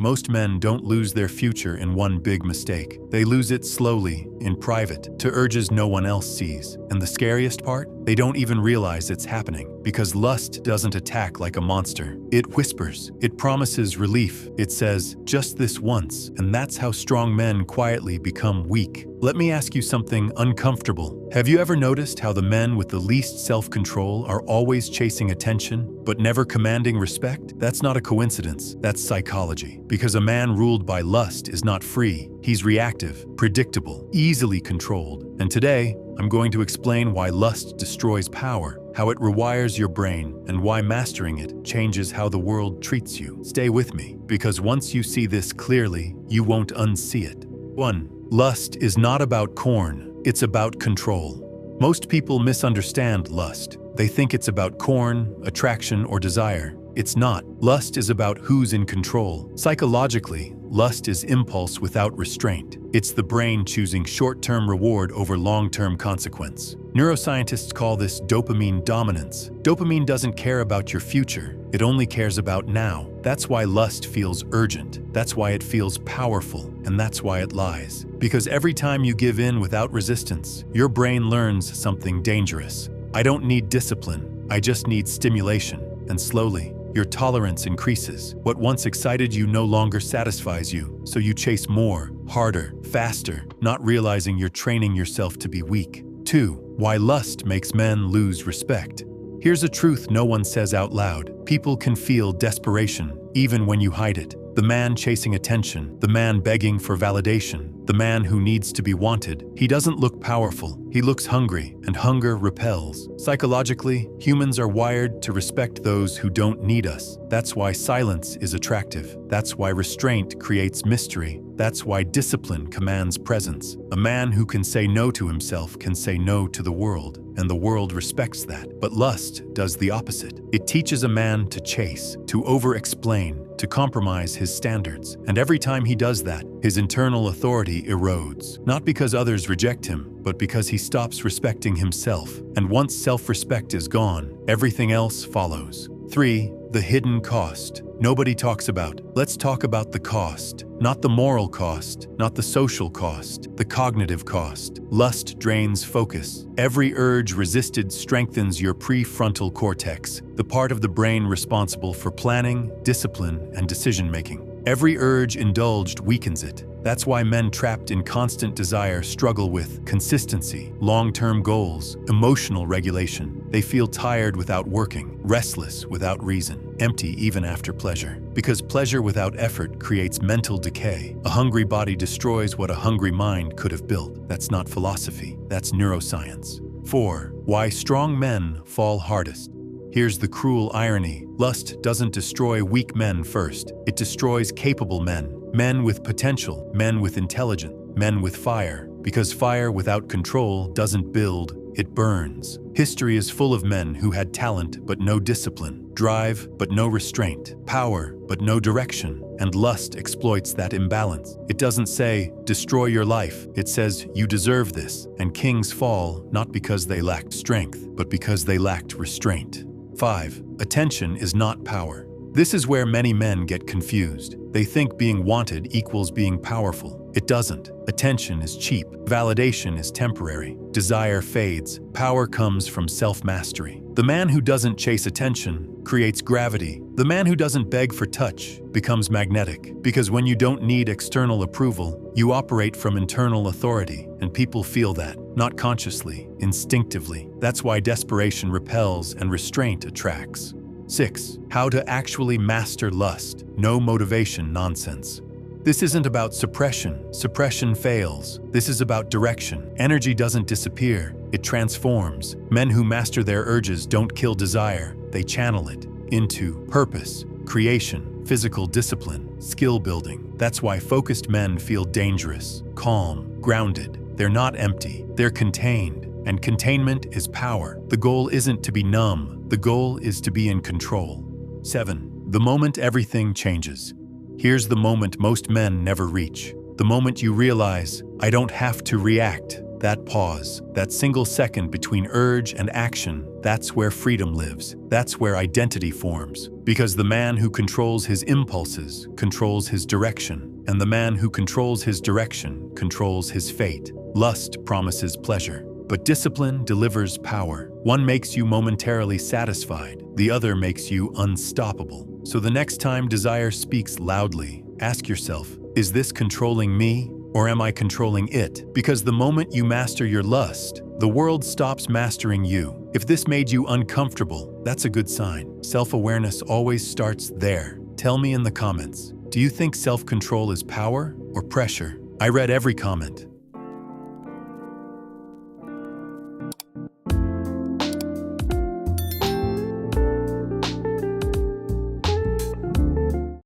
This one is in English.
most men don't lose their future in one big mistake. They lose it slowly, in private, to urges no one else sees. And the scariest part? They don't even realize it's happening, because lust doesn't attack like a monster. It whispers. It promises relief. It says, just this once. And that's how strong men quietly become weak. Let me ask you something uncomfortable. Have you ever noticed how the men with the least self-control are always chasing attention, but never commanding respect? That's not a coincidence. That's psychology. Because a man ruled by lust is not free. He's reactive, predictable, easily controlled. And today, I'm going to explain why lust destroys power, how it rewires your brain, and why mastering it changes how the world treats you. Stay with me, because once you see this clearly, you won't unsee it. 1. Lust is not about corn, it's about control. Most people misunderstand lust. They think it's about corn, attraction, or desire. It's not. Lust is about who's in control. Psychologically, lust is impulse without restraint. It's the brain choosing short-term reward over long-term consequence. Neuroscientists call this dopamine dominance. Dopamine doesn't care about your future. It only cares about now. That's why lust feels urgent. That's why it feels powerful. And that's why it lies. Because every time you give in without resistance, your brain learns something dangerous. I don't need discipline. I just need stimulation. And slowly, your tolerance increases. What once excited you no longer satisfies you, so you chase more, harder, faster, not realizing you're training yourself to be weak. 2. Why lust makes men lose respect. Here's a truth no one says out loud. People can feel desperation, even when you hide it. The man chasing attention, the man begging for validation, the man who needs to be wanted. He doesn't look powerful. He looks hungry, and hunger repels. Psychologically, humans are wired to respect those who don't need us. That's why silence is attractive. That's why restraint creates mystery. That's why discipline commands presence. A man who can say no to himself can say no to the world, and the world respects that. But lust does the opposite. It teaches a man to chase, to over-explain, to compromise his standards. And every time he does that, his internal authority erodes. Not because others reject him, but because he stops respecting himself. And once self-respect is gone, everything else follows. 3. The hidden cost. Nobody talks about. Let's talk about the cost. Not the moral cost, not the social cost, the cognitive cost. Lust drains focus. Every urge resisted strengthens your prefrontal cortex, the part of the brain responsible for planning, discipline, and decision-making. Every urge indulged weakens it. That's why men trapped in constant desire struggle with consistency, long-term goals, emotional regulation. They feel tired without working, restless without reason, empty even after pleasure. Because pleasure without effort creates mental decay. A hungry body destroys what a hungry mind could have built. That's not philosophy, that's neuroscience. 4. Why strong men fall hardest. Here's the cruel irony. Lust doesn't destroy weak men first. It destroys capable men. Men with potential, men with intelligence, men with fire. Because fire without control doesn't build, it burns. History is full of men who had talent but no discipline, drive but no restraint, power but no direction, and lust exploits that imbalance. It doesn't say, destroy your life. It says, you deserve this. And kings fall not because they lacked strength, but because they lacked restraint. 5. Attention is not power. This is where many men get confused. They think being wanted equals being powerful. It doesn't. Attention is cheap. Validation is temporary. Desire fades. Power comes from self-mastery. The man who doesn't chase attention creates gravity. The man who doesn't beg for touch becomes magnetic. Because when you don't need external approval, you operate from internal authority, and people feel that, not consciously, instinctively. That's why desperation repels and restraint attracts. 6. How to actually master lust. No motivation nonsense. This isn't about suppression. Suppression fails. This is about direction. Energy doesn't disappear. It transforms. Men who master their urges don't kill desire. They channel it into purpose, creation, physical discipline, skill building. That's why focused men feel dangerous, calm, grounded. They're not empty. They're contained. And containment is power. The goal isn't to be numb. The goal is to be in control. 7. The moment everything changes. Here's the moment most men never reach. The moment you realize, I don't have to react. That pause, that single second between urge and action, that's where freedom lives. That's where identity forms. Because the man who controls his impulses controls his direction, and the man who controls his direction controls his fate. Lust promises pleasure, but discipline delivers power. One makes you momentarily satisfied, the other makes you unstoppable. So the next time desire speaks loudly, ask yourself, is this controlling me, or am I controlling it? Because the moment you master your lust, the world stops mastering you. If this made you uncomfortable, that's a good sign. Self-awareness always starts there. Tell me in the comments, do you think self-control is power or pressure? I read every comment.